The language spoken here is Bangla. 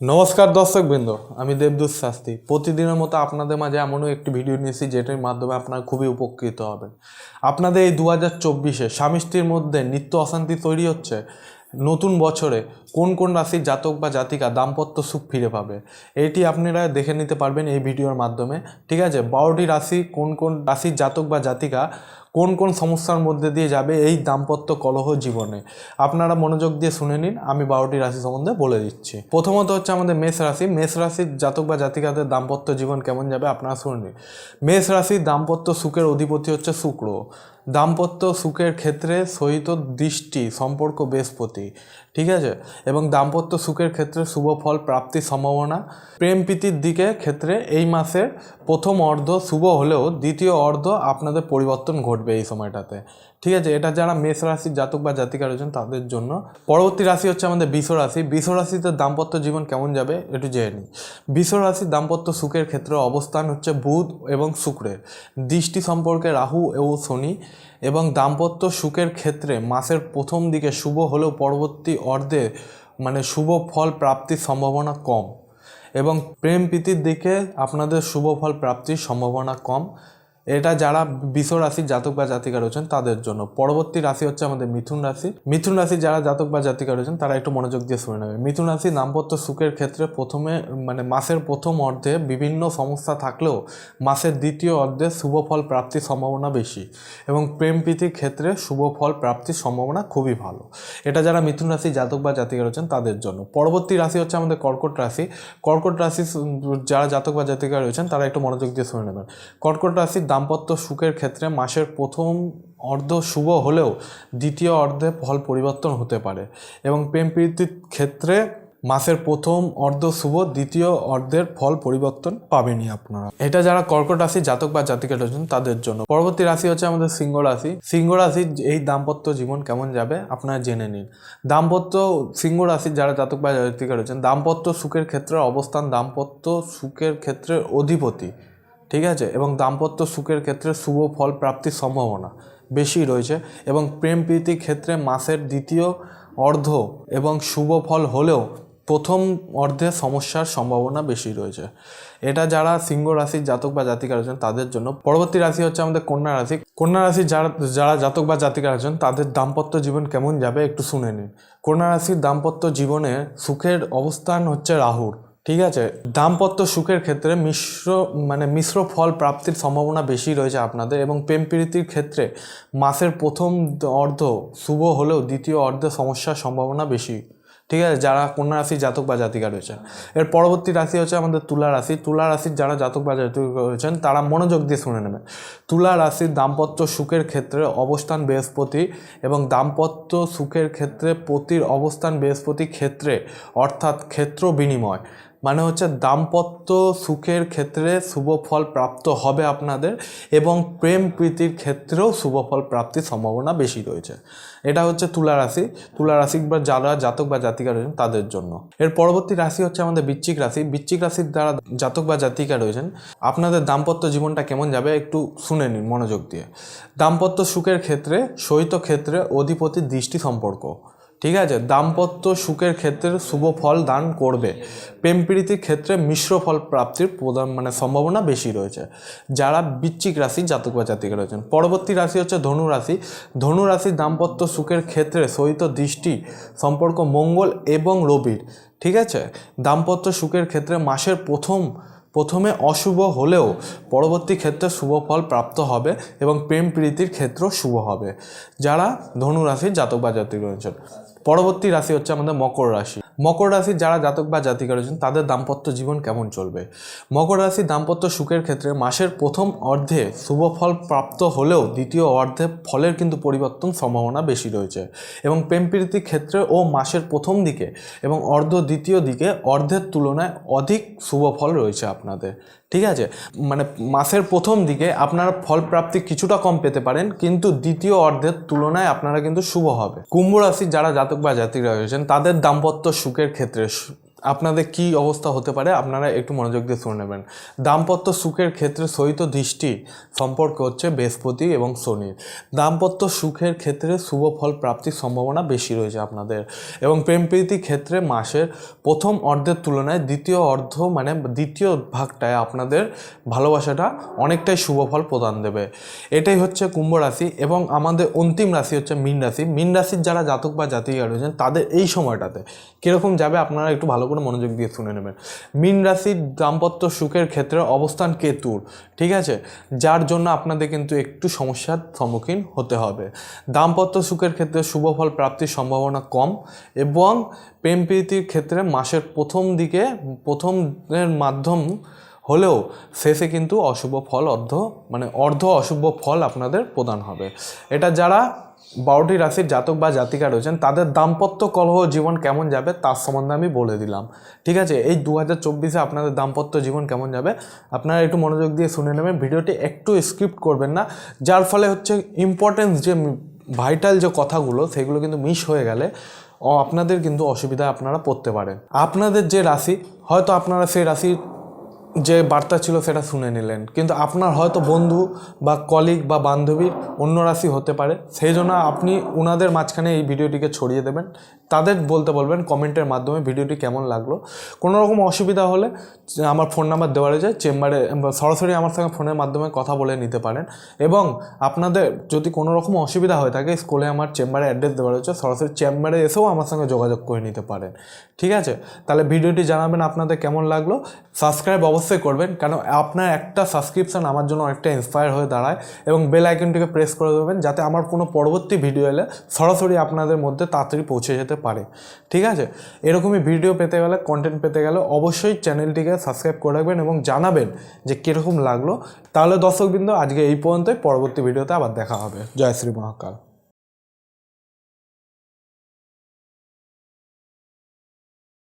নমস্কার দর্শকবৃন্দ, আমি দেবদূত শাস্ত্রী। প্রতিদিনের মতো আপনাদের মাঝে এমনও একটি ভিডিও নিয়েছি যেটির মাধ্যমে আপনারা খুবই উপকৃত হবেন। আপনাদের এই 2024-এ স্বামী স্ত্রীর মধ্যে নিত্য অশান্তি তৈরি হচ্ছে। নতুন বছরে কোন কোন রাশির জাতক বা জাতিকা দাম্পত্য সুখ ফিরে পাবে, এটি আপনারা দেখে নিতে পারবেন এই ভিডিওর মাধ্যমে। ঠিক আছে, 12টি রাশি কোন কোন রাশির জাতক বা জাতিকা কোন কোন সমস্যার মধ্যে দিয়ে যাবে এই দাম্পত্য কলহ জীবনে, আপনারা মনোযোগ দিয়ে শুনে নিন। আমি 12টি রাশি সম্বন্ধে বলে দিচ্ছি। প্রথমত হচ্ছে আমাদের মেষ রাশি। মেষ রাশির জাতক বা জাতিকাদের দাম্পত্য জীবন কেমন যাবে আপনারা শুনে নিন। মেষ রাশির দাম্পত্য সুখের অধিপতি হচ্ছে শুক্র। দাম্পত্য সুখের ক্ষেত্রে সহিত দৃষ্টি সম্পর্ক বৃহস্পতি। ঠিক আছে, এবং দাম্পত্য সুখের ক্ষেত্রে শুভ ফল প্রাপ্তির সম্ভাবনা। প্রেম প্রীতির দিকে ক্ষেত্রে এই মাসের প্রথম অর্ধ শুভ হলেও দ্বিতীয় অর্ধ আপনাদের পরিবর্তন ঘটবে এই সময়টাতে। ঠিক আছে, এটা যারা মেষ রাশির জাতক বা জাতিকা রয়েছেন তাদের জন্য। পরবর্তী রাশি হচ্ছে আমাদের বৃষ রাশি। বৃষ রাশিতে দাম্পত্য জীবন কেমন যাবে একটু জেনে নিই। বৃষ রাশির দাম্পত্য সুখের ক্ষেত্রে অবস্থান হচ্ছে বুধ এবং শুক্রের। দৃষ্টি সম্পর্কে রাহু ও শনি। এবং দাম্পত্য সুখের ক্ষেত্রে মাসের প্রথম দিকে শুভ হলেও পরবর্তী অর্ধে শুভ ফল প্রাপ্তির সম্ভাবনা কম। এবং প্রেম প্রীতির দিকে আপনাদের শুভ ফল প্রাপ্তির সম্ভাবনা কম। এটা যারা বৃষ রাশির জাতক বা জাতিকা রয়েছেন তাদের জন্য। পরবর্তী রাশি হচ্ছে আমাদের মিথুন রাশি। মিথুন রাশির যারা জাতক বা জাতিকা রয়েছেন তারা একটু মনোযোগ দিয়ে শুনে নেবে। মিথুন রাশি দাম্পত্য সুখের ক্ষেত্রে প্রথমে মাসের প্রথম অর্ধে বিভিন্ন সমস্যা থাকলেও মাসের দ্বিতীয় অর্ধে শুভ ফল প্রাপ্তির সম্ভাবনা বেশি। এবং প্রেম প্রীতির ক্ষেত্রে শুভ ফল প্রাপ্তির সম্ভাবনা খুবই ভালো। এটা যারা মিথুন রাশির জাতক বা জাতিকা রয়েছেন তাদের জন্য। পরবর্তী রাশি হচ্ছে আমাদের কর্কট রাশি। কর্কট রাশি যারা জাতক বা জাতিকা রয়েছেন তারা একটু মনোযোগ দিয়ে শুনে নেবেন। কর্কট রাশির দাম্পত্য সুখের ক্ষেত্রে মাসের প্রথম অর্ধ শুভ হলেও দ্বিতীয় অর্ধে ফল পরিবর্তন হতে পারে। এবং প্রেম প্রীতির ক্ষেত্রে মাসের প্রথম অর্ধ শুভ, দ্বিতীয় অর্ধের ফল পরিবর্তন পাবেনই আপনারা। এটা যারা কর্কট রাশি জাতক বা জাতিকা রয়েছেন তাদের জন্য। পরবর্তী রাশি হচ্ছে আমাদের সিংহ রাশি। সিংহ রাশির এই দাম্পত্য জীবন কেমন যাবে আপনারা জেনে নিন। দাম্পত্য সিংহ রাশির যারা জাতক বা জাতিকা রয়েছেন দাম্পত্য সুখের ক্ষেত্রে অবস্থান দাম্পত্য সুখের ক্ষেত্রে অধিপতি। ঠিক আছে, এবং দাম্পত্য সুখের ক্ষেত্রে শুভ ফল প্রাপ্তির সম্ভাবনা বেশি রয়েছে। এবং প্রেম প্রীতির ক্ষেত্রে মাসের দ্বিতীয় অর্ধ এবং শুভ ফল হলেও প্রথম অর্ধে সমস্যার সম্ভাবনা বেশি রয়েছে। এটা যারা সিংহ রাশির জাতক বা জাতিকা রয়েছেন তাদের জন্য। পরবর্তী রাশি হচ্ছে আমাদের কন্যা রাশি। কন্যা রাশির যারা জাতক বা জাতিকা রয়েছেন তাদের দাম্পত্য জীবন কেমন যাবে একটু শুনে নিন। কন্যা রাশির দাম্পত্য জীবনে সুখের অবস্থান হচ্ছে রাহুর। ঠিক আছে, দাম্পত্য সুখের ক্ষেত্রে মিশ্র ফল প্রাপ্তির সম্ভাবনা বেশি রয়েছে আপনাদের। এবং প্রেম প্রীতির ক্ষেত্রে মাসের প্রথম অর্ধ শুভ হলেও দ্বিতীয় অর্ধে সমস্যার সম্ভাবনা বেশি। ঠিক আছে, যারা কন্যা রাশির জাতক বা জাতিকা রয়েছেন। এর পরবর্তী রাশি হচ্ছে আমাদের তুলা রাশি। তুলা রাশির যারা জাতক বা জাতিকা রয়েছেন তারা মনোযোগ দিয়ে শুনে নেবেন। তুলা রাশির দাম্পত্য সুখের ক্ষেত্রে অবস্থান বৃহস্পতি। এবং দাম্পত্য সুখের ক্ষেত্রে পতির অবস্থান বৃহস্পতি ক্ষেত্রে, অর্থাৎ ক্ষেত্র বিনিময় হচ্ছে দাম্পত্য সুখের ক্ষেত্রে শুভ ফল প্রাপ্ত হবে আপনাদের। এবং প্রেম প্রীতির ক্ষেত্রেও শুভ ফল প্রাপ্তির সম্ভাবনা বেশি রয়েছে। এটা হচ্ছে তুলা রাশি। তুলা রাশি বা যারা জাতক বা জাতিকা রয়েছেন তাদের জন্য। এর পরবর্তী রাশি হচ্ছে আমাদের বৃশ্চিক রাশি। বৃশ্চিক রাশির যারা জাতক বা জাতিকা রয়েছেন আপনাদের দাম্পত্য জীবনটা কেমন যাবে একটু শুনে নিন মনোযোগ দিয়ে। দাম্পত্য সুখের ক্ষেত্রে সহিত ক্ষেত্রে অধিপতির দৃষ্টি সম্পর্ক। ঠিক আছে, দাম্পত্য সুখের ক্ষেত্রে শুভ ফল দান করবে। প্রেম প্রীতির ক্ষেত্রে মিশ্র ফল প্রাপ্তির সম্ভাবনা বেশি রয়েছে যারা বৃশ্চিক রাশির জাতক বা জাতিকা রয়েছেন। পরবর্তী রাশি হচ্ছে ধনু রাশি। ধনু রাশির দাম্পত্য সুখের ক্ষেত্রে সহিত দৃষ্টি সম্পর্ক মঙ্গল এবং রবির। ঠিক আছে, দাম্পত্য সুখের ক্ষেত্রে মাসের প্রথমে অশুভ হলেও পরবর্তী ক্ষেত্রে শুভ ফল প্রাপ্ত হবে। এবং প্রেম প্রীতির ক্ষেত্রেও শুভ হবে যারা ধনু রাশির জাতক বা জাতিকা রয়েছেন। পরবর্তী রাশি হচ্ছে আমাদের মকর রাশি। মকর রাশির যারা জাতক বা জাতিকা রয়েছেন তাদের দাম্পত্য জীবন কেমন চলবে। মকর রাশির দাম্পত্য সুখের ক্ষেত্রে মাসের প্রথম অর্ধে শুভ ফল প্রাপ্ত হলেও দ্বিতীয় অর্ধে ফলের কিন্তু পরিবর্তন সম্ভাবনা বেশি রয়েছে। এবং প্রেম প্রীতির ক্ষেত্রে ও মাসের প্রথম দিকে এবং দ্বিতীয় দিকে অর্ধের তুলনায় অধিক শুভ ফল রয়েছে আপনাদের। ঠিক আছে, মাসের প্রথম দিকে আপনারা ফল প্রাপ্তি কিছুটা কম পেতে পারেন, কিন্তু দ্বিতীয় অর্ধের তুলনায় আপনারা কিন্তু শুভ হবে। কুম্ভ রাশির যারা জাতক বা জাতিকা রয়েছেন তাদের দাম্পত্য সুখের ক্ষেত্রে আপনাদের কি অবস্থা হতে পারে আপনারা একটু মনোযোগ দিয়ে শুনে নেবেন। দাম্পত্য সুখের ক্ষেত্রে সহিত দৃষ্টি সম্পর্ক হচ্ছে বৃহস্পতি এবং শনির। দাম্পত্য সুখের ক্ষেত্রে শুভ ফল প্রাপ্তির সম্ভাবনা বেশি রয়েছে আপনাদের, এবং প্রেম প্রীতির ক্ষেত্রে মাসের প্রথম অর্ধের তুলনায় দ্বিতীয় অর্ধ মানে দ্বিতীয় ভাগটায় আপনাদের ভালোবাসাটা অনেকটাই শুভ ফল প্রদান দেবে। এটাই হচ্ছে কুম্ভ রাশি। এবং আমাদের অন্তিম রাশি হচ্ছে মীন রাশি। মীন রাশির যারা জাতক বা জাতিকা রয়েছেন তাদের এই সময়টাতে কীরকম যাবে আপনারা একটু ভালো করে মনোযোগ দিয়ে শুনে নেবেন। মীন রাশির দাম্পত্য সুখের ক্ষেত্রে অবস্থান কেতুর, ঠিক আছে, যার জন্য আপনাদের কিন্তু একটু সমস্যার সম্মুখীন হতে হবে। দাম্পত্য সুখের ক্ষেত্রে শুভ ফল প্রাপ্তির সম্ভাবনা কম, এবং প্রেম প্রীতির ক্ষেত্রে মাসের প্রথম দিকে প্রথমের মাধ্যম হলেও শেষে কিন্তু অশুভ ফল অর্ধ অশুভ ফল আপনাদের প্রদান হবে। এটা যারা 12টি রাশির জাতক বা জাতিকা রয়েছেন তাদের দাম্পত্য কলহ জীবন কেমন যাবে তার সম্বন্ধে আমি বলে দিলাম, ঠিক আছে। এই 2024-এ আপনাদের দাম্পত্য জীবন কেমন যাবে আপনারা একটু মনোযোগ দিয়ে শুনে নেবেন, ভিডিওটি একটু স্কিপ করবেন না, যার ফলে হচ্ছে ইম্পর্টেন্স যে ভাইটাল যে কথাগুলো সেগুলো কিন্তু মিস হয়ে গেলে আপনাদের কিন্তু অসুবিধায় আপনারা পড়তে পারেন। আপনাদের যে রাশি, হয়তো আপনারা সেই রাশির যে বার্তা ছিল সেটা শুনে নিলেন, কিন্তু আপনার হয়তো বন্ধু বা কলিগ বা বান্ধবীর অন্য রাশি হতে পারে, সেই জন্য আপনি ওনাদের মাঝখানে এই ভিডিওটিকে ছড়িয়ে দেবেন, তাদের বলতে বলবেন কমেন্টের মাধ্যমে ভিডিওটি কেমন লাগলো। কোনো রকম অসুবিধা হলে আমার ফোন নাম্বার দেওয়া রয়েছে, চেম্বারে সরাসরি আমার সঙ্গে ফোনের মাধ্যমে কথা বলে নিতে পারেন। এবং আপনাদের যদি কোনো রকম অসুবিধা হয়ে থাকে স্কুলে আমার চেম্বারে অ্যাড্রেস দেওয়া রয়েছে, সরাসরি চেম্বারে এসেও আমার সঙ্গে যোগাযোগ করে নিতে পারেন, ঠিক আছে। তাহলে ভিডিওটি জানাবেন আপনাদের কেমন লাগলো। সাবস্ক্রাইব অবশ্যই করবেন, কারণ আপনার একটা সাবস্ক্রিপশান আমার জন্য অনেকটা ইন্সপায়ার হয়ে দাঁড়ায়, এবং বেল আইকনটিকে প্রেস করে দেবেন যাতে আমার কোনো পরবর্তী ভিডিও এলে সরাসরি আপনাদের মধ্যে তাড়াতাড়ি পৌঁছে যেতে পারে, ঠিক আছে। এরকমই ভিডিও পেতে গেলে, কন্টেন্ট পেতে গেলে অবশ্যই চ্যানেলটিকে সাবস্ক্রাইব করে রাখবেন এবং জানাবেন যে কীরকম লাগলো। তাহলে দর্শকবৃন্দ আজকে এই পর্যন্তই, পরবর্তী ভিডিওতে আবার দেখা হবে। জয় শ্রী মহাকাল।